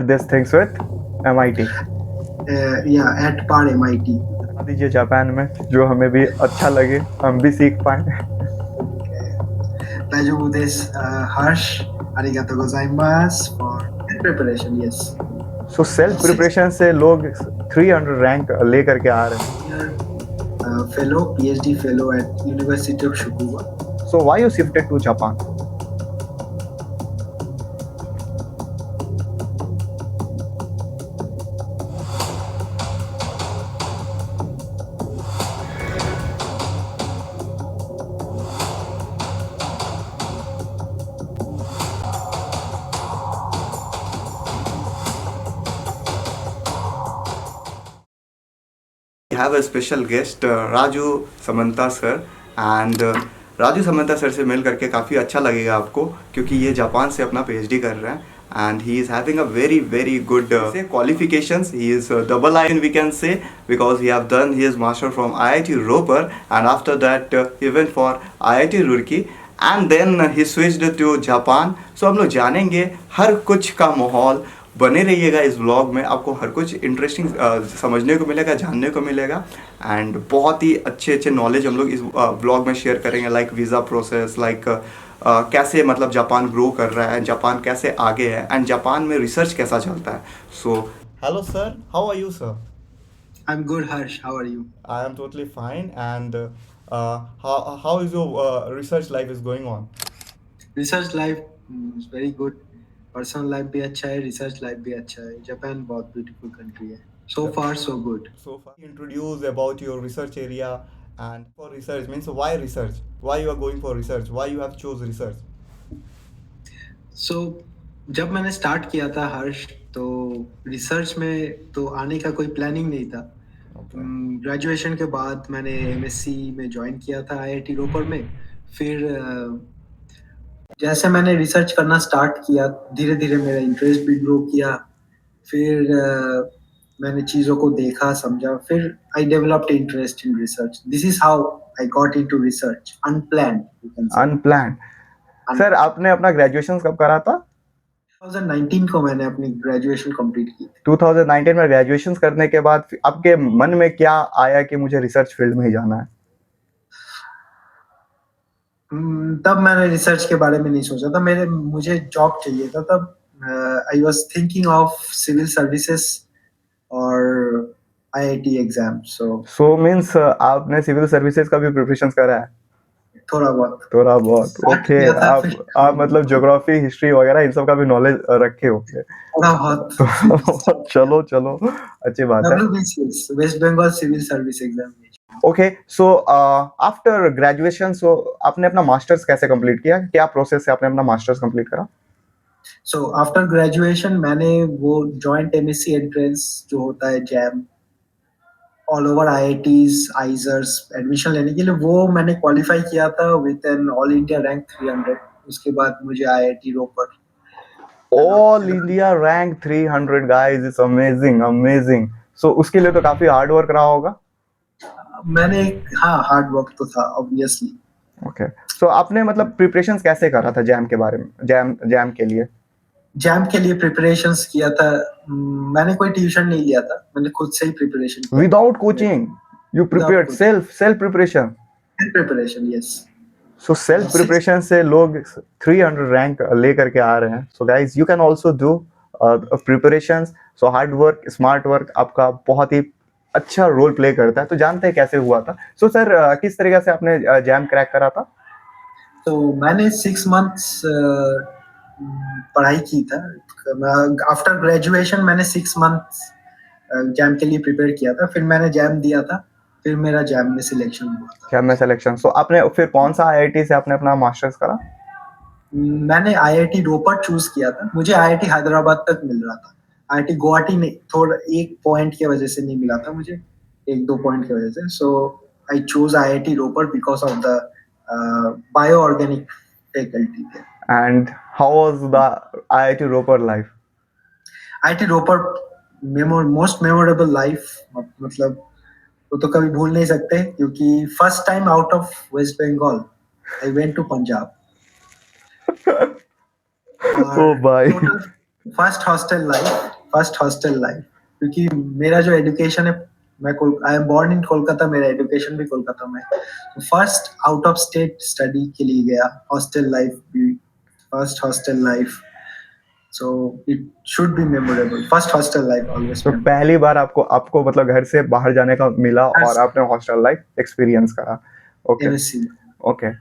these things with MIT. Yeah, at par MIT. बता दीजिए Japan में जो हमें भी अच्छा लगे, हम भी सीख पाए. Taju Udes, Harsh, arigato gozaimasu for preparation. Yes. So self preparation से लोग 300 रैंक लेकर के आ रहे हैं. Fellow, PhD fellow at University of Shukuba. So why you shifted to Japan? have a special guest Raju Samantha sir and Raju Samantha sir से मिल करके काफ़ी अच्छा लगेगा आपको क्योंकि ये जापान से अपना PhD कर रहे हैं and he is having a very good qualifications. He is double IN we can say because he have done his master from IIT Roper and after that he went for IIT Roorkee and then he switched to Japan. So हम लोग जानेंगे हर कुछ का माहौल. बने रहिएगा इस vlog में, आपको हर कुछ इंटरेस्टिंग समझने को मिलेगा, जानने को मिलेगा एंड बहुत ही अच्छे नॉलेज हम लोग इस व्लॉग में शेयर करेंगे लाइक वीज़ा प्रोसेस, लाइक कैसे मतलब जापान ग्रो कर रहा है, जापान कैसे आगे है एंड जापान में रिसर्च कैसा चलता है. So hello sir, how are you sir? I'm good, Harsh. How are you? I am totally fine and how is your research life is going on? Research life is very good. Personal life भी अच्छा है, research life भी अच्छा है. Japan बहुत beautiful country है. So far so good. So far introduce about your research area and for research means why research, why you are going for research, why you have chose research. So जब मैंने start किया था हर्ष, तो research में तो आने का कोई प्लानिंग नहीं था. ग्रेजुएशन के बाद मैंने MSc में ज्वाइन किया था IIT रोपर में. फिर जैसे मैंने रिसर्च करना स्टार्ट किया, धीरे धीरे मेरा इंटरेस्ट भी ग्रो किया. फिर मैंने चीज़ों को देखा, समझा. फिर I developed interest in research. This is how I got into research. Unplanned. Sir आपने अपना ग्रेजुएशन कब करा था? 2019 को मैंने अपनी ग्रेजुएशन कंप्लीट की. 2019 में ग्रेजुएशन करने के बाद आपके मन में क्या आया कि मुझे रिसर्च फील्ड में ही जाना है? तब मैंने रिसर्च के बारे में नहीं सोचा था. मुझे जॉब चाहिए था. तब I was thinking of civil services और IIT एग्जाम. सो मींस आपने सिविल सर्विसेज का भी प्रिपरेशन करा है? थोड़ा बहुत. ओके. आप मतलब ज्योग्राफी, हिस्ट्री वगैरह इन सब का भी नॉलेज रखे हो? थोड़ा बहुत. चलो अच्छी बात है. West Bengal civil service examination. Okay. So after graduation so आपने अपना मास्टर्स कैसे कंप्लीट किया? क्या प्रोसेस से आपने अपना मास्टर्स कंप्लीट करा? सो आफ्टर ग्रेजुएशन मैंने वो जॉइंट MSc एंट्रेंस जो होता है JAM, all over IITs, IISERs admission लेने के लिए, वो मैंने क्वालिफाई किया था with an all India rank 300. उसके बाद मुझे IIT Ropar all India rank 300 guys, it's amazing. So उसके लिए तो काफी हार्ड वर्क रहा होगा. मैंने हार्ड वर्क तो था ऑब्वियसली. ओके. सो आपने मतलब प्रिपरेशंस कैसे करा था जैम के बारे में, जैम के लिए? जैम के लिए प्रिपरेशंस किया था. मैंने कोई ट्यूशन नहीं लिया था. मैंने खुद से ही प्रिपरेशन किया. Without coaching you prepared? Self preparation. Yes. So self preparation से लोग 300 रैंक लेकर के आ रहे हैं. So guys you can also do preparations. So hard work, smart work आपका बहुत ही अच्छा रोल प्ले करता है. तो जानते हैं कैसे हुआ था. सो सर किस तरीके से आपने जैम क्रैक करा था? तो मैंने 6 मंथ्स पढ़ाई की था. आफ्टर ग्रेजुएशन मैंने 6 मंथ्स जैम के लिए प्रिपेयर किया था. फिर मैंने जैम दिया था. फिर मेरा जैम में सिलेक्शन हुआ था. जैम में सिलेक्शन. सो आपने फिर कौन सा IIT से आपने अपना मास्टर्स करा? मैंने IIT रोपर चूज किया था. मुझे IIT हैदराबाद तक मिल रहा था. IIT गुवाहाटी नहीं, थोड़ा एक पॉइंट की वजह से नहीं मिला था मुझे, 1-2 पॉइंट की वजह से. So I choose IIT Ropar because of the bio organic faculty. And how was the IIT Roper life? IIT Ropar most memorable life. मतलब वो तो कभी भूल नहीं सकते क्योंकि first time out of West Bengal I went to Punjab. Oh भाई. First hostel life. First hostel life, क्योंकि मेरा जो एजुकेशन है, मैं I am born in Kolkata, मेरा एजुकेशन भी कोलकाता में। तो first out of state study के लिए गया, हॉस्टल लाइफ भी, first hostel life, so it should be memorable. First hostel life always तो पहली बार आपको आपको मतलब घर से बाहर जाने का मिला Yes. और आपने हॉस्टल लाइफ एक्सपीरियंस करा। Okay MSc. Okay.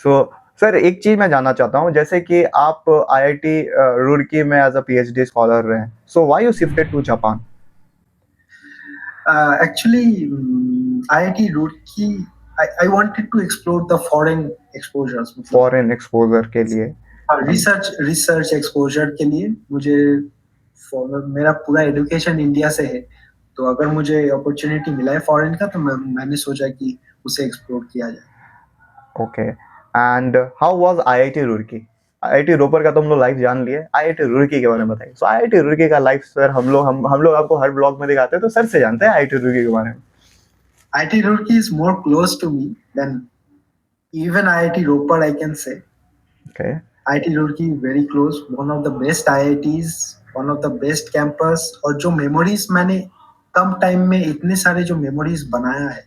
So sir एक चीज मैं जानना चाहता हूँ, जैसे कि आप आईआईटी रुड़की में एज अ पीएचडी स्कॉलर रहे, so why you shifted to Japan? Actually, IIT Roorkee, I wanted to explore the foreign exposures. Foreign exposure के लिए? रिसर्च एक्सपोजर के लिए मुझे मेरा पूरा एजुकेशन इंडिया से है, तो अगर मुझे अपॉर्चुनिटी मिला है फॉरेन का, तो मैंने सोचा कि उसे एक्सप्लोर किया जाए। Okay. And how was IIT Roorkee? IIT Ropar का तो हम लोग लाइफ जान लिए, आईआईटी रुड़की के बारे में बताइए। सो आईआईटी रुड़की का लाइफ सर हम लोग आपको हर ब्लॉग में दिखाते हैं, तो सर से जानते हैं आईआईटी रुड़की के बारे में। IIT Roorkee is more close to me than even IIT Ropar, I can say. Okay. IIT Roorkee very close, one of the best IITs, one of the best campus, और जो memories मैंने कम time में इतने सारे जो memories बनाया है,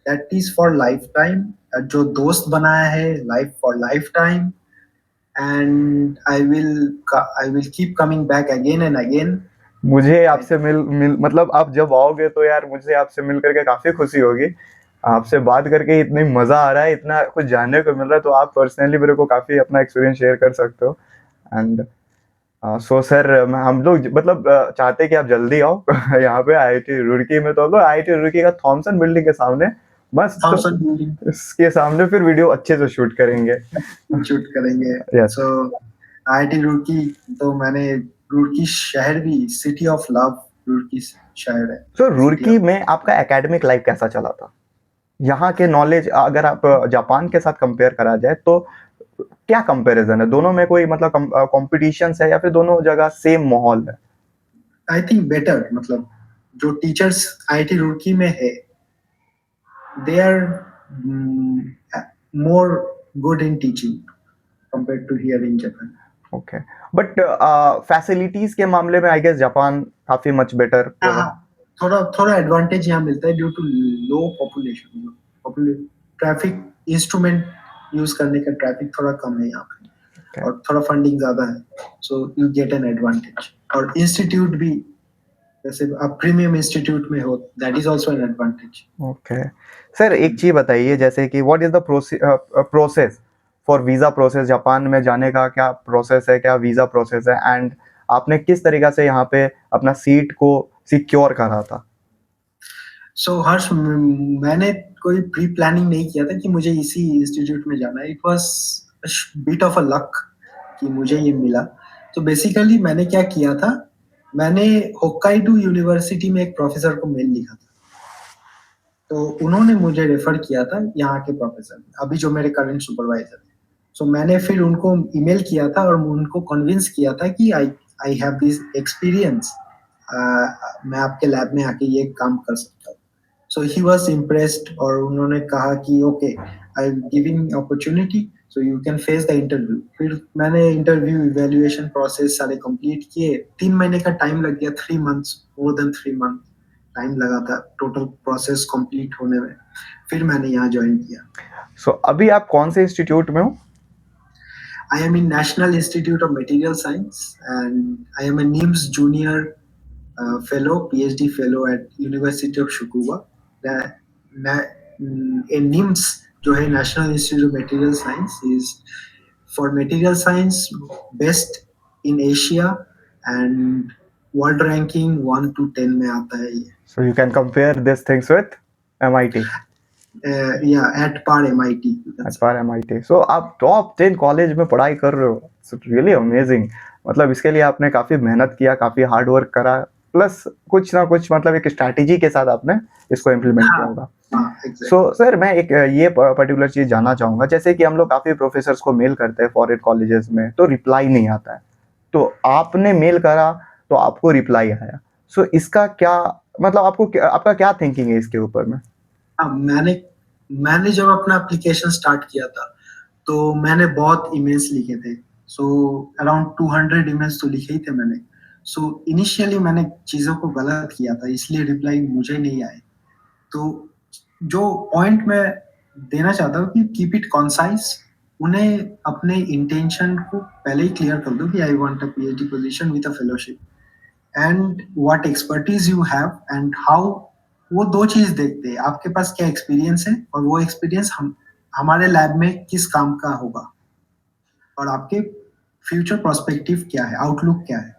that is for lifetime, जो दोस्त बनाया है life for lifetime, and I will keep coming back again and again. मुझे आपसे मिल मतलब आप जब आओगे तो यार मुझे आपसे मिल करके काफ़ी खुशी होगी। आपसे बात करके इतनी मज़ा आ रहा है, इतना कुछ जानने को मिल रहा है, तो आप पर्सनली मेरे को काफ़ी अपना एक्सपीरियंस शेयर कर सकते हो। एंड सो सर हम लोग मतलब चाहते हैं कि आप जल्दी आओ यहाँ पे आईआईटी रुड़की में। तो हम लोग आईआईटी रुड़की का थॉमसन बिल्डिंग के सामने मस्त Thompson Building इसके सामने फिर वीडियो अच्छे से शूट करेंगे। शूट करेंगे। Yes. So IIT रुड़की, तो मैंने रुड़की शहर भी, सिटी ऑफ लव रुड़की शहर है। सो रुड़की में आपका एकेडमिक लाइफ कैसा चला था? यहाँ के नॉलेज अगर आप जापान के साथ कंपेयर करा जाए तो क्या कंपैरिजन है दोनों में? कोई मतलब कंपटीशन है या फिर दोनों जगह सेम माहौल है? आई थिंक बेटर, मतलब जो टीचर्स IIT रुड़की में है, they are more good in teaching compared to here in Japan. Okay. But facilities के मामले में आई गेस जापान काफी मच बेटर। थोड़ा एडवांटेज यहाँ मिलता है due to low population, traffic instrument use करने का ट्रैफिक थोड़ा कम है यहाँ पे, और थोड़ा फंडिंग ज्यादा है, so you get an advantage. और इंस्टीट्यूट भी, जैसे आप प्रीमियम इंस्टीट्यूट में हो, that is also an advantage. Okay sir एक चीज बताइए, जैसे कि what is the process for visa process? Japan में जाने का क्या प्रोसेस है, क्या वीजा प्रोसेस है, एंड आपने किस तरीका से यहाँ पे अपना सीट को सिक्योर करा था? सो हर्ष, मैंने कोई प्री प्लानिंग नहीं किया था कि मुझे इसी इंस्टीट्यूट में जाना है। It was bit of a luck कि मुझे ये मिला। तो बेसिकली मैंने क्या किया था, मैंने होक्काइडो यूनिवर्सिटी में एक प्रोफेसर को मेल लिखा था, तो उन्होंने मुझे रेफर किया था यहाँ के प्रोफेसर, अभी जो मेरे करंट सुपरवाइजर है। सो मैंने फिर उनको ईमेल किया था और उनको कन्विंस किया था कि आई हैव दिस एक्सपीरियंस, मैं आपके लैब में आके ये काम कर सकता हूँ। सो ही वाज इम्प्रेस्ड, और उन्होंने कहा कि okay, I am giving opportunity, so you can face the interview. फिर मैंने इंटरव्यू इवैल्यूएशन प्रोसेस सारे कंप्लीट किए। 3 महीने का टाइम लग गया, 3 months, more than 3 month time लगा था टोटल प्रोसेस कंप्लीट होने में। फिर मैंने यहाँ ज्वाइन किया। सो अभी आप कौन से इंस्टीट्यूट में हो? I am in National Institute of Material Science, and I am a NIMS Junior Fellow, PhD Fellow at University of Tsukuba. NIMS, जो है National Institute of Material Science, is for material science best in Asia, and world ranking 1 to 10 में आता है ये। So you can compare these things with MIT. Yeah, at par MIT. At par MIT. So आप top 10 college में पढ़ाई कर रहे हो, रियली अमेजिंग। मतलब इसके लिए आपने काफ़ी मेहनत किया, काफ़ी हार्ड वर्क करा, प्लस कुछ ना कुछ मतलब एक स्ट्रैटेजी के साथ आपने इसको इम्प्लीमेंट किया होगा। सो सर मैं एक ये पर्टिकुलर चीज़ जानना चाहूँगा, जैसे कि हम लोग काफ़ी प्रोफेसर्स को मेल करते हैं फॉरेन कॉलेजेस में, तो रिप्लाई नहीं आता है, तो आपने मेल करा तो आपको रिप्लाई आया। सो इसका क्या मतलब, आपका क्या थिंकिंग है इसके ऊपर में? मैंने जब अपना एप्लीकेशन स्टार्ट किया था, तो मैंने बहुत ईमेल्स लिखे थे। सो अराउंड 200 ईमेल्स तो लिखे ही थे मैंने। सो इनिशियली मैंने चीज़ों को गलत किया था, इसलिए रिप्लाई मुझे नहीं आए। तो जो पॉइंट मैं देना चाहता हूँ कि कीप इट कॉन्साइज, उन्हें अपने इंटेंशन को पहले ही क्लियर कर दो कि I want a PhD position with a fellowship and what expertise you have and how. वो दो चीज देखते हैं, आपके पास क्या एक्सपीरियंस है और वो एक्सपीरियंस हम हमारे लैब में किस काम का होगा, और आपके फ्यूचर पर्सपेक्टिव क्या है, आउटलुक क्या है,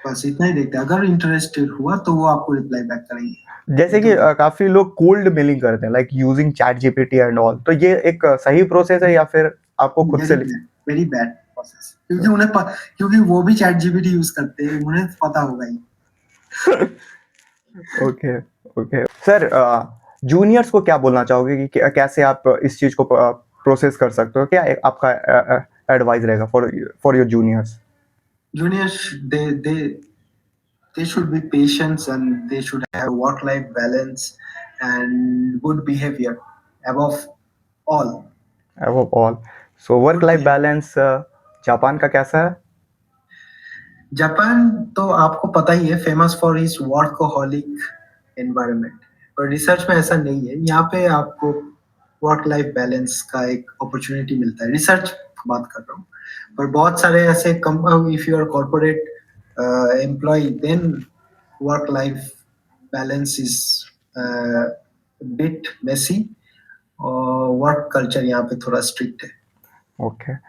बस इतना ही देखते हैं। अगर इंटरेस्टेड हुआ तो वो आपको रिप्लाई बैक करेंगे। जैसे कि काफी लोग कोल्ड मेलिंग करते हैं like using chat GPT and all, तो ये एक सही प्रोसेस है या फिर आपको खुद से वेरी बैड प्रोसेस, क्योंकि क्योंकि वो भी चैट जीपीटी यूज करते हैं, उन्हें पता होगा ही। ओके ओके सर, जूनियर्स को क्या बोलना चाहोगे कि कैसे आप इस चीज को प्रोसेस कर सकते हो? क्या आपका एडवाइस रहेगा for your juniors? Juniors, they should be patient and they should have work life balance and good behavior above all. above all, so work Good life behavior. balance Japan का कैसा है? Japan तो आपको पता ही है, famous for his workaholic environment, पर research में ऐसा नहीं है। यहाँ पे आपको वर्क लाइफ बैलेंस का एक अपॉर्चुनिटी मिलता है, रिसर्च बात कर रहा हूँ। पर बहुत सारे ऐसे if you are corporate employ then work life balance is bit messy, और वर्क कल्चर यहाँ पे थोड़ा स्ट्रिक्ट है। ओके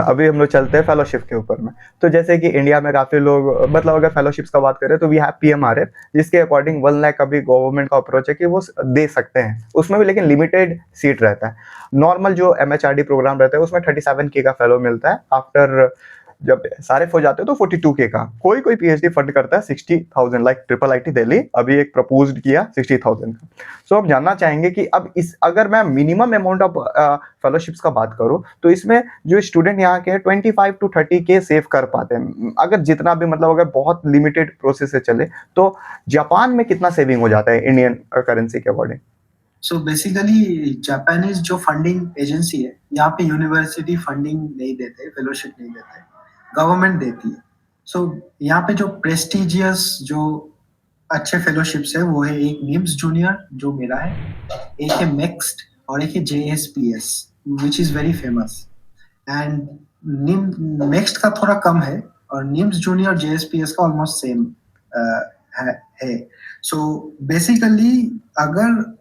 अभी हम लोग चलते हैं फेलोशिप के ऊपर में। तो जैसे कि इंडिया में काफी लोग, मतलब अगर फेलोशिप्स का बात करें तो वी हैव पीएमआरएफ, जिसके अकॉर्डिंग 1 लाख अभी गवर्नमेंट का अप्रोच है कि वो दे सकते हैं, उसमें भी लेकिन लिमिटेड सीट रहता है। नॉर्मल जो एमएचआरडी प्रोग्राम रहता है उसमें 37K का फेलो मिलता है, आफ्टर जब सारे हो जाते हैं तो 42K का। कोई कोई पीएचडी फंड करता है 60,000, लाइक ट्रिपल आईटी दिल्ली अभी एक प्रपोज्ड किया 60,000 का। सो हम जानना चाहेंगे कि अब इस अगर मैं मिनिमम अमाउंट ऑफ फेलोशिप्स का बात करूं तो इसमें जो स्टूडेंट यहाँ के 25 to 30K सेव कर पाते हैं, अगर जितना भी मतलब अगर बहुत लिमिटेड प्रोसेस से चले तो जापान में कितना सेविंग हो जाता है इंडियन करेंसी के अकॉर्डिंग? सो बेसिकली जापानीज जो फंडिंग एजेंसी है, यहाँ पे यूनिवर्सिटी फंडिंग नहीं देते, फेलोशिप नहीं देते, गवर्नमेंट देती है। सो यहाँ पे जो प्रेस्टिजियस जो अच्छे फेलोशिप्स है वो है एक निम्स जूनियर जो मेरा है, एक है नेक्स्ट और एक है JSPS which is very famous. And next का थोड़ा कम है और निम्स जूनियर JSPS का ऑलमोस्ट सेम है। सो बेसिकली अगर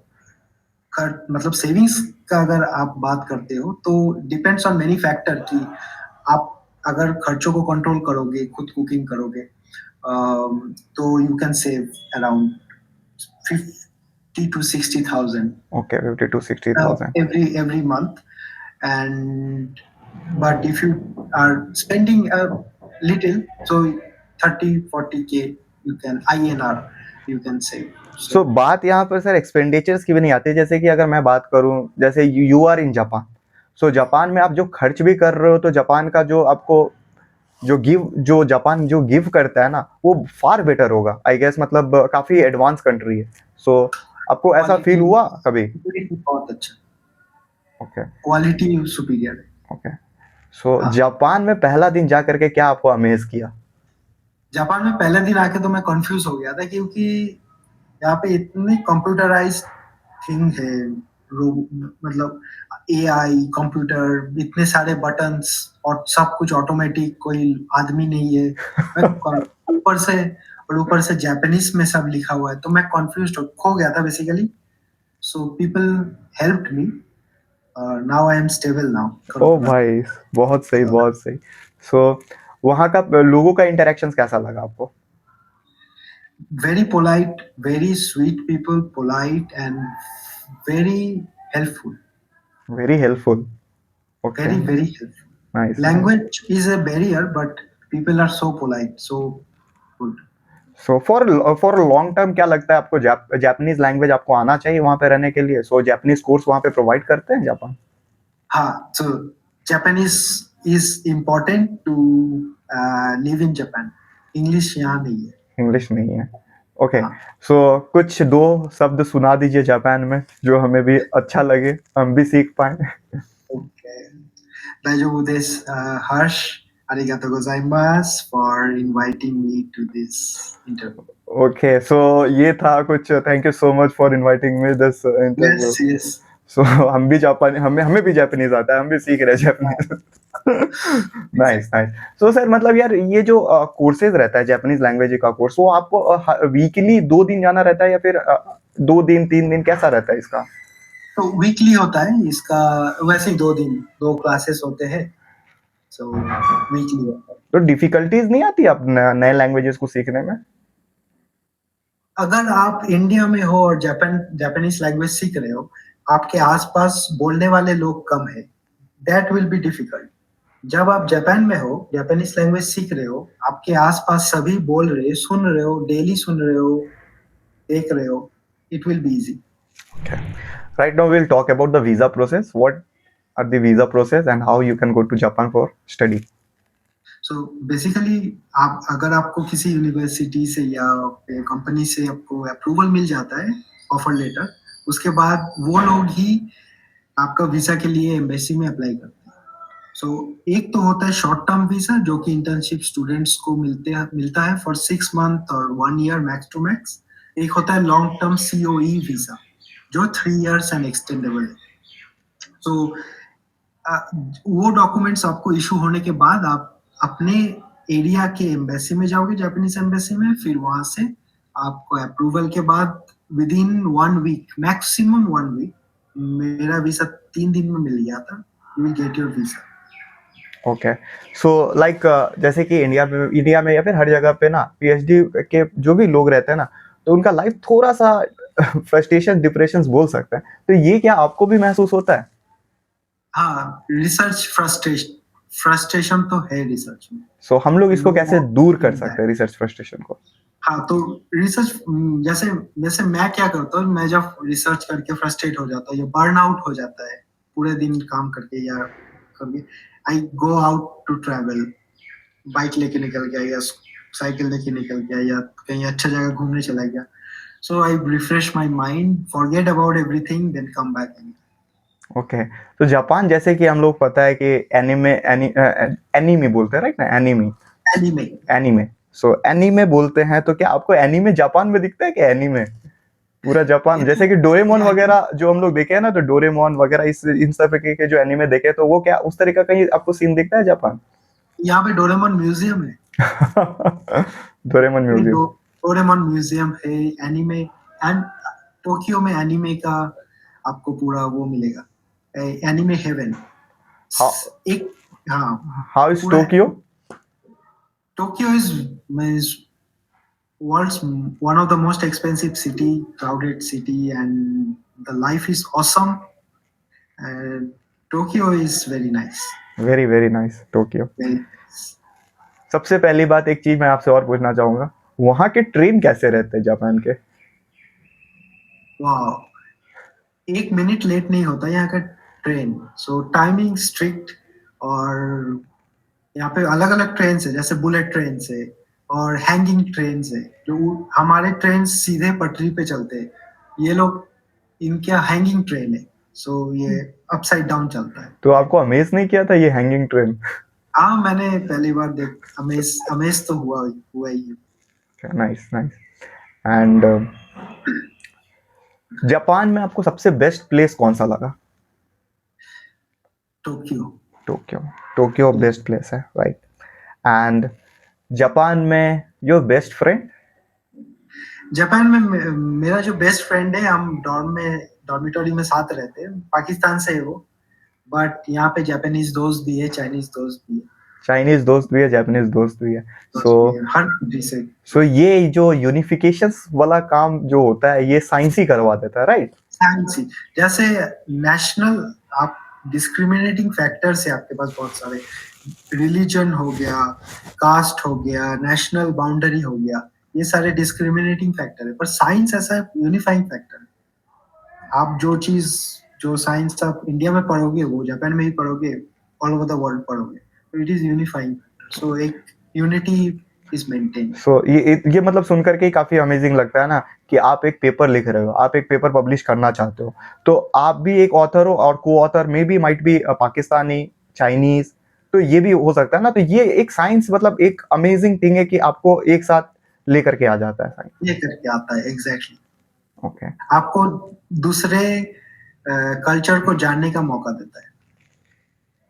मतलब सेविंग्स का अगर आप बात करते हो तो डिपेंड्स ऑन मेनी फैक्टर कि आप अगर खर्चों को कंट्रोल करोगे, खुद कुकिंग करोगे, तो you can save around 50 to 60,000 okay 50 to 60,000 every month. And but if you are spending a little, so 30-40K you can INR you can save. सो बात यहाँ पर सर एक्सपेंडिचर्स की भी नहीं आती। जैसे कि अगर मैं बात करूँ, जैसे you are in Japan, so Japan में आप जो खर्च भी कर रहे हो तो जापान का जो आपको जो जापान जो गिव करता है ना वो फार बेटर होगा आई गेस, मतलब काफी एडवांस कंट्री है। सो आपको ऐसा फील हुआ कभी? बहुत अच्छा, ओके क्वालिटी सुपीरियर है। ओके सो जापान में पहला दिन जा करके क्या आपको अमेज किया? जापान में पहले दिन आके तो मैं कंफ्यूज हो गया था, क्योंकि यहाँ पे इतनी कंप्यूटराइज्ड थिंग है, मतलब AI कंप्यूटर, इतने सारे बटन्स और सब कुछ ऑटोमेटिक, कोई आदमी नहीं है ऊपर से जापानीज में सब लिखा हुआ है, तो मैं कंफ्यूज खो गया था बेसिकली। So people helped me, now I am stable now. ओ भाई बहुत सही बहुत सही। सो वहाँ का लोगों का इंटरेक्शन कैसा लगा आपको? Very polite, very sweet people, polite and very helpful. Very helpful. Okay. Very helpful. Nice. Language is a barrier, but people are so polite, so good. So for long term क्या लगता है आपको, Japanese language आपको आना चाहिए वहाँ पे रहने के लिए? सो जापानीज कोर्स वहाँ पे प्रोवाइड करते हैं जापान? हाँ, so Japanese is important to live in Japan. English यहाँ नहीं है। इंग्लिश नहीं है। ओके सो कुछ दो शब्द सुना दीजिए जापान में जो हमें भी अच्छा लगे, हम भी सीख पाए। Okay. Daijoubu desu, Harsh. arigato gozaimasu for inviting me to this interview. Okay, so ये था कुछ, thank you so much for inviting me this interview. Yes, yes. So हम भी जापानी, हमें हमें भी जापानीज आता है, हम भी सीख रहे हैं Japanese. Nice nice. So sir मतलब यार ये जो कोर्सेज रहता है जापानीज लैंग्वेज का कोर्स, वो आपको वीकली 2 दिन जाना रहता है या फिर 2 दिन 3 दिन, कैसा रहता है इसका? तो वीकली होता है इसका, वैसे ही 2 दिन 2 क्लासेस होते हैं, सो वीकली होता है। तो डिफिकल्टीज नहीं आती आप नए लैंग्वेजेस को सीखने में? अगर आप इंडिया में हो और जापानीज लैंग्वेज सीख रहे हो, आपके आसपास बोलने वाले लोग कम है, दैट विल बी डिफिकल्ट। जब आप जापान में हो, जापानीज लैंग्वेज सीख रहे हो, आपके आसपास सभी बोल रहे, सुन रहे हो, डेली सुन रहे हो, देख रहे हो, it will be easy. Okay. Right now we'll talk about the visa process. What are the visa process and how you can go to Japan for study? So basically आप अगर आपको किसी यूनिवर्सिटी से या कंपनी से आपको approval मिल जाता है, ऑफर लेटर, उसके बाद वो लोग ही आपका वीजा के लिए एम्बेसी में अप्लाई करते हैं। सो एक तो होता है शॉर्ट टर्म वीजा जो कि इंटर्नशिप स्टूडेंट्स को मिलता है फॉर 6 मंथ और 1 ईयर मैक्स टू मैक्स। एक होता है लॉन्ग टर्म COE वीजा जो 3 इयर्स एंड एक्सटेंडेबल है। सो वो डॉक्यूमेंट्स आपको इशू होने के बाद आप अपने एरिया के एम्बेसी में जाओगे, जापानीज एम्बेसी में, फिर वहां से आपको अप्रूवल के बाद within 1 week, maximum 1 week, मेरा वीजा 3 दिन में मिल गया था, you will get your visa. Okay, so like जैसे कि इंडिया में या फिर हर जगह पे ना पीएचडी के जो भी लोग रहते हैं ना, तो उनका लाइफ थोड़ा सा फ्रस्ट्रेशन डिप्रेशन बोल सकते हैं, तो ये क्या आपको भी महसूस होता है? हाँ, रिसर्च फ्रस्ट्रेशन तो है रिसर्च में। सो हम लोग इसको कैसे दूर कर मिलता सकते हैं रिसर्च फ्रस्ट्रेशन को? हाँ, तो रिसर्च जैसे जैसे मैं क्या करता हूँ, मैं जब रिसर्च करके फ्रस्ट्रेट हो जाता हूँ या बर्न आउट हो जाता है पूरे दिन काम करके या करके, I go out to travel, bike लेके निकल गया या साइकिल लेके निकल गया या कहीं अच्छा जगह घूमने चला गया। So I refresh my mind, forget about everything, then come back again. Okay, तो जापान जैसे कि हम लोग पता है कि एनीमे बोलते हैं, राइट ना, एनीमे एनीमे। एनीमे सो एनीमे बोलते हैं, तो क्या आपको एनीमे जापान में दिखता है कि एनीमे पूरा जापान, जैसे कि डोरेमोन वगैरह जो हम लोग देखे हैं ना, तो डोरेमोन वगैरह इन सब के जो एनीमे देखे, तो वो क्या उस तरह का कहीं आपको सीन दिखता है जापान? यहाँ पे डोरेमोन म्यूजियम है। Doraemon museum. डोरेमोन म्यूजियम है, एनीमे, एंड टोक्यो में एनीमे का आपको पूरा वो मिलेगा, एनीमे हेवन। एक हाँ, हाउ इज पूरा Tokyo? Tokyo is world's one of the most expensive city, crowded city, and the life is awesome. And Tokyo is very nice. Very very nice Tokyo. Very nice. सबसे पहली बात एक चीज मैं आपसे और पूछना चाहूंगा, वहां के ट्रेन कैसे रहते हैं जापान के? Wow. 1 मिनट लेट नहीं होता यहाँ का ट्रेन, सो टाइमिंग स्ट्रिक्ट। और यहाँ पे अलग अलग ट्रेन है, जैसे बुलेट ट्रेन है और हैंगिंग ट्रेन है। जो हमारे ट्रेन सीधे पटरी पे चलते हैं, ये लोग इनके हैंगिंग ट्रेन है, सो ये अपसाइड डाउन चलता है। तो आपको अमेज नहीं किया था ये हैंगिंग ट्रेन? हाँ, मैंने पहली बार अमेज तो हुआ ही है। Nice nice. एंड जापान में आपको सबसे बेस्ट प्लेस कौन सा लगा? Tokyo. Tokyo, Tokyo best place है, राइट। एंड जापान में योर बेस्ट फ्रेंड? जापान में मेरा जो बेस्ट फ्रेंड है, हम डॉर्मिटरी में साथ रहते हैं, पाकिस्तान से है वो, बट यहाँ पे जापानीज दोस्त भी है, चाइनीज दोस्त भी है। चाइनीज दोस्त भी है, जापानीज दोस्त भी है। सो हर कंट्री से। सो ये जो यूनिफिकेशंस वाला काम जो होता है, ये साइंस ही करवा देता है, राइट? साइंस ही, जैसे नेशनल आप डिस्क्रिमिनेटिंग फैक्टर्स है आपके पास बहुत सारे, रिलीजन हो गया, कास्ट हो गया, नेशनल बाउंड्री हो गया, ये सारे डिस्क्रिमिनेटिंग फैक्टर है, पर साइंस ऐसा यूनिफाइंग फैक्टर है। आप जो साइंस आप इंडिया में पढ़ोगे वो जापान में ही पढ़ोगे, ऑल ओवर द वर्ल्ड पढ़ोगे, तो इट इज यूनिफाइंग। सो एक यूनिटी इज मेंटेन्ड। सो ये मतलब सुन करके ही काफी अमेजिंग लगता है ना, कि आप एक पेपर लिख रहे हो, आप एक पेपर पब्लिश करना चाहते हो, तो आप भी एक ऑथर हो और को ऑथर में भी माइट बी पाकिस्तानी, चाइनीज, तो ये भी हो सकता है ना, तो ये एक साइंस मतलब एक अमेजिंग थिंग है कि आपको एक साथ लेकर के आ जाता है साइंस। ये करके आता है एग्जैक्टली। ओके, आपको दूसरे कल्चर को जानने का मौका देता है।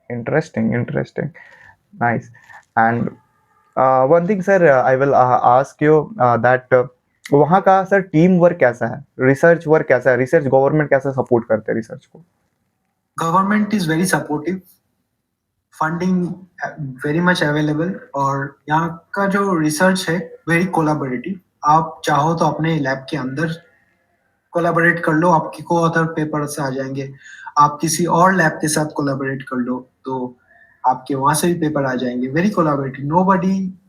Interesting interesting, nice. And one thing sir, I will ask you that वहाँ का सर टीम वर्क कैसा है, रिसर्च वर्क कैसा है, रिसर्च गवर्नमेंट कैसे सपोर्ट करते हैं रिसर्च को? Government is very supportive, funding very much available, और यहाँ का जो रिसर्च है वेरी कोलाबोरेटिव। आप चाहो तो अपने लैब के अंदर कोलाबोरेट कर लो, आपकी को ऑथर पेपर से आ जाएंगे। आप किसी और लैब के साथ कोलाबोरेट कर लो तो आपके वहां से भी पेपर आ जाएंगे। Very collaborative, nobody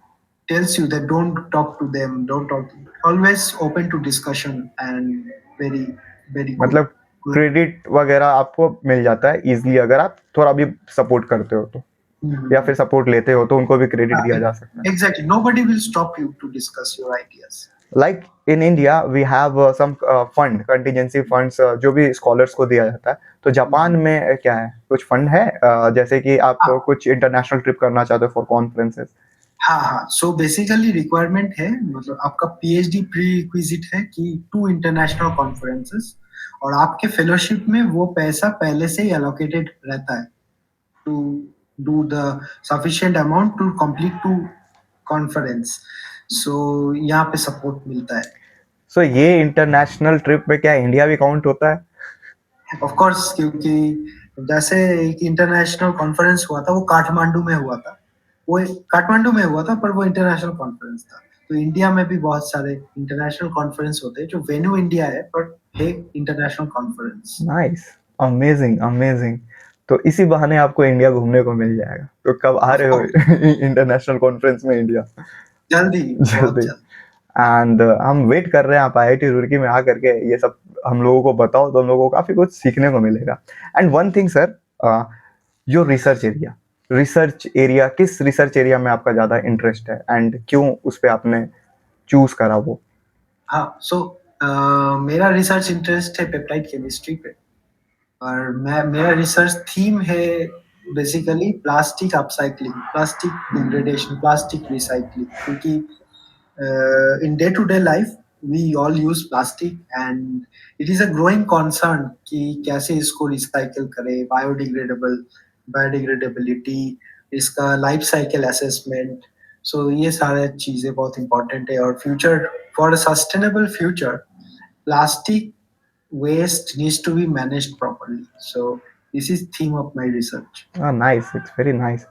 tells you that don't talk to them, don't talk to, always open to discussion and very very good मतलब good क्रेडिट वगैरह आपको मिल जाता है इजीली अगर आप थोड़ा भी सपोर्ट करते हो तो, या फिर सपोर्ट लेते हो तो उनको भी क्रेडिट दिया जा सकता है। exactly, nobody will stop you to discuss your ideas. Like in India we have some fund, contingency funds जो भी स्कॉलर्स को दिया जाता है, तो जापान में क्या है, कुछ फंड है जैसे कि आप हाँ। कुछ इंटरनेशनल ट्रिप करना चाहते हो फॉर कॉन्फ्रेंसेस? हाँ हाँ, सो बेसिकली रिक्वायरमेंट है, मतलब आपका पीएचडी प्री रिक्विजिट है कि 2 इंटरनेशनल कॉन्फ्रेंसेस, और आपके फेलोशिप में वो पैसा पहले से ही एलोकेटेड रहता है to do the sufficient amount to complete 2 conference. So यहाँ पे सपोर्ट मिलता है। सो ये इंटरनेशनल ट्रिप में क्या इंडिया भी काउंट होता है? ऑफ कोर्स, क्योंकि जैसे एक इंटरनेशनल कॉन्फ्रेंस हुआ था, वो काठमांडू में हुआ था। वो काठमांडू में हुआ था पर वो इंटरनेशनल कॉन्फ्रेंस था। तो इंडिया में भी बहुत सारे इंटरनेशनल कॉन्फ्रेंस होते हैं जो वेन्यू इंडिया है पर है international conference. Nice, amazing amazing. तो इसी बहाने आपको इंडिया घूमने को मिल जाएगा, तो कब आ रहे हो इंटरनेशनल कॉन्फ्रेंस में इंडिया? जल्दी, बहुत जल्दी। जल्दी। एंड हम वेट कर रहे हैं आप आईआईटी रुड़की में आकर के ये सब हम लोगों को बताओ, तो हम लोगों को काफी कुछ सीखने को मिलेगा। And one thing sir, your research area किस रिसर्च एरिया में आपका ज्यादा इंटरेस्ट है एंड क्यों उस पे आपने चूज करा वो? हाँ, सो मेरा रिसर्च इंटरेस्ट है पेप्टाइड केमिस्ट्री पे, और मेरा रिसर्च थीम है basically plastic upcycling, plastic degradation, plastic recycling. क्योंकि in day to day life we all use plastic and it is a growing concern कि कैसे इसको रिसाइकल करें, बायोडिग्रेडेबिलिटी, इसका लाइफ साइकिल असेसमेंट। सो ये सारे चीजें बहुत इंपॉर्टेंट है, और future, for a sustainable future plastic waste needs to be managed properly. So this is theme of my research. Nice, it's very nice.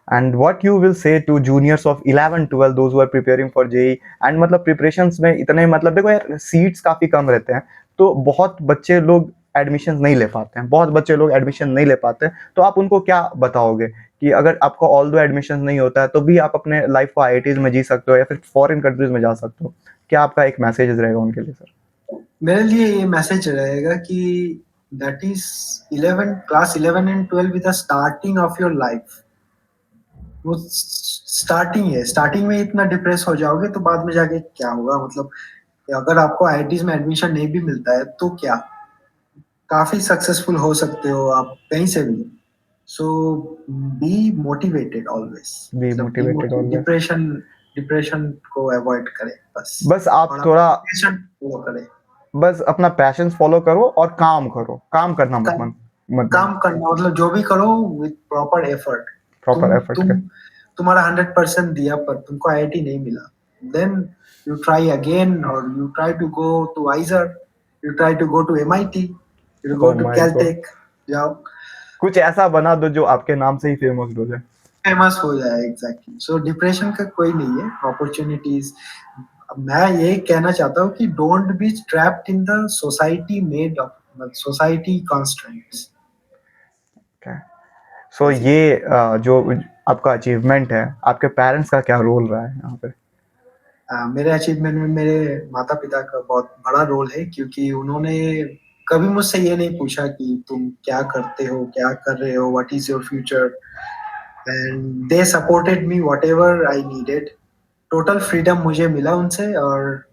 And what you will say to juniors of 11 12 those who are preparing for JEE? and मतलब preparations में इतने मतलब देखो यार seats काफी कम रहते हैं, तो बहुत बच्चे लोग एडमिशन नहीं ले पाते हैं, बहुत बच्चे लोग एडमिशन नहीं ले पाते हैं, तो आप उनको क्या बताओगे कि अगर आपको ऑल दो एडमिशन नहीं होता है तो भी आप अपने लाइफ को आईआईटीज में जी सकते हो या फिर फॉरेन कंट्रीज में जा सकते हो, क्या आपका एक मैसेज रहेगा उनके लिए सर? मेरे लिए ये मैसेज रहेगा कि that is 11 class 11 and 12 with the starting of your life. वो स्टार्टिंग है, स्टार्टिंग में इतना डिप्रेस हो जाओगे तो बाद में जाके क्या होगा, मतलब अगर आपको आईआईटीज में एडमिशन नहीं भी मिलता है तो क्या, काफी सक्सेसफुल हो सकते हो आप कहीं से भी। So be motivated always, be motivated always, depression depression को अवॉइड करें बस। बस आप थोड़ा फॉलो करें, बस अपना पैशन फॉलो करो और काम करो, काम करना मत काम करना, मतलब जो भी करो with proper effort. Proper effort कर। तुम्हारा 100% दिया पर तुमको आईआईटी नहीं मिला, देन यू ट्राई अगेन, और you try to go to IISER, you try to go to MIT, you go to Caltech, जाओ कुछ ऐसा बना दो जो आपके नाम से ही फेमस हो जाए, फेमस हो जाए। एग्जैक्टली, सो डिप्रेशन का कोई नहीं है, अपॉर्चुनिटीज। मैं ये कहना चाहता हूँ कि don't be trapped in the society made of society constraints. So ये जो आपका अचीवमेंट है, आपके पेरेंट्स का क्या रोल रहा है यहाँ पे? मेरे अचीवमेंट में मेरे माता पिता का बहुत बड़ा रोल है, क्योंकि उन्होंने कभी मुझसे ये नहीं पूछा कि तुम क्या करते हो, क्या कर रहे हो, what is your future, and they supported me whatever I needed. Total freedom मुझे मिला उनसे, और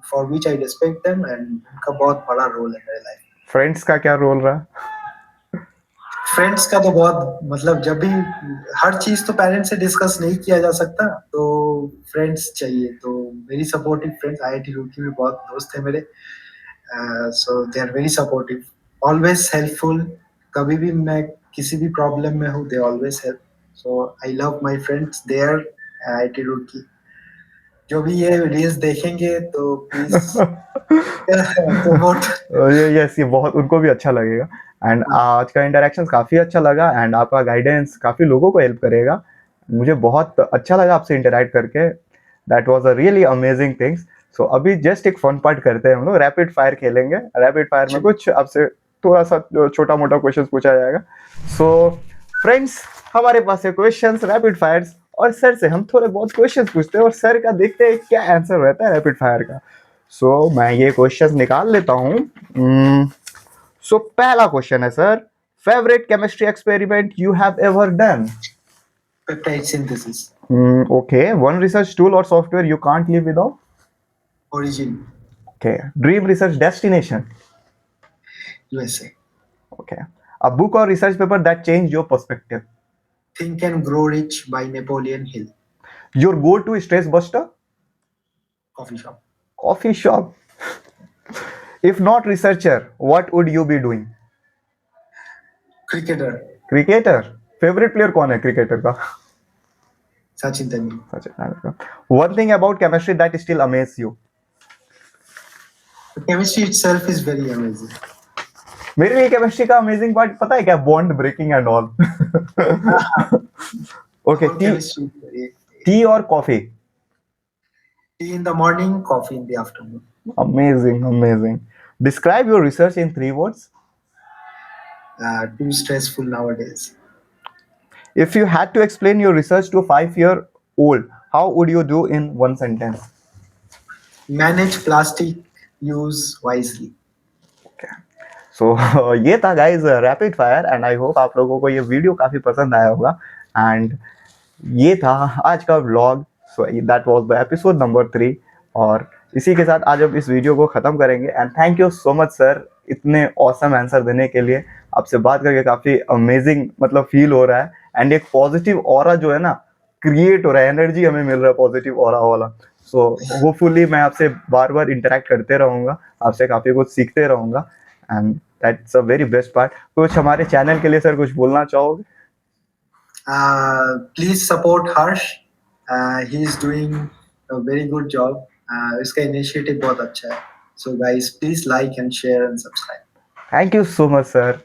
for which I respect them, and उनका बहुत बड़ा रोल है मेरे लाइफ। फ्रेंड्स का क्या रोल रहा? फ्रेंड्स का तो बहुत मतलब जब भी हर चीज तो पेरेंट्स से डिस्कस नहीं किया जा सकता, तो फ्रेंड्स चाहिए। तो very supportive friends, IIT Roorkee में बहुत दोस्त है मेरे। So they are very supportive, always helpful. कभी भी मैं किसी भी प्रॉब्लम में हूँ, दे ऑलवेज हेल्प। So I love my friends there IIT Roorkee. जो भी ये रील्स देखेंगे तो प्लीज प्रमोट। ये यस, ये बहुत उनको भी अच्छा लगेगा। एंड आज का इंटरेक्शन काफ़ी अच्छा लगा एंड आपका गाइडेंस काफ़ी लोगों को हेल्प करेगा। मुझे बहुत अच्छा लगा आपसे इंटरेक्ट करके। That was a really amazing things. So अभी जस्ट एक फन पार्ट करते हैं, हम लोग रैपिड फायर खेलेंगे। रैपिड फायर में कुछ आपसे थोड़ा सा छोटा मोटा क्वेश्चन पूछा जाएगा। सो फ्रेंड्स, हमारे पास है क्वेश्चंस रैपिड फायर्स, और सर से हम थोड़े बहुत क्वेश्चंस पूछते हैं और सर का देखते हैं क्या आंसर रहता है रैपिड फायर का। सो मैं ये क्वेश्चन निकाल लेता हूँ। सो पहला क्वेश्चन है sir, favourite chemistry experiment you have ever done? Peptide synthesis. Okay, one research tool और software you can't live without? Origin. Okay, dream research destination? USA. Okay, a book or research paper that changed your perspective? Think and grow rich by Napoleon Hill. Your go-to stress buster? Coffee shop. Coffee shop. If not researcher, what would you be doing? Cricketer. Cricketer. Favorite player कौन है cricketer का? Sachin Tendulkar. Sachin Tendulkar. One thing about chemistry that still amazes you? Chemistry itself is very amazing. मेरे लिए chemistry का amazing part पता है क्या? Bond breaking and all. Okay, chemistry. Tea और कॉफी? Tea in the morning, coffee in the afternoon. Amazing, amazing. Describe your research in 3 words. Too stressful nowadays. If you had to explain your research to a 5-year-old, how would you do in one sentence? Manage plastic use wisely. सो ये था guys rapid fire and I hope आप लोगों को ये video काफ़ी पसंद आया होगा। एंड ये था आज का vlog. So that was the episode number 3, और इसी के साथ आज हम इस वीडियो को ख़त्म करेंगे। And thank you so much sir इतने ऑसम आंसर देने के लिए। आपसे बात करके काफ़ी अमेजिंग मतलब फील हो रहा है, एंड एक पॉजिटिव ऑरा जो है ना क्रिएट हो रहा है, एनर्जी हमें मिल रहा है पॉजिटिव ऑरा वाला। सो होपफुली मैं आपसे बार बार इंटरेक्ट करते रहूँगा, आपसे काफ़ी कुछ सीखते रहूँगा, and that's a very best part. कुछ हमारे चैनल के लिए सर कुछ बोलना चाहोगे? Please support Harsh. He is doing a very good job. इसका इनिशिएटिव बहुत अच्छा है. So guys, please like and share and subscribe. Thank you so much sir.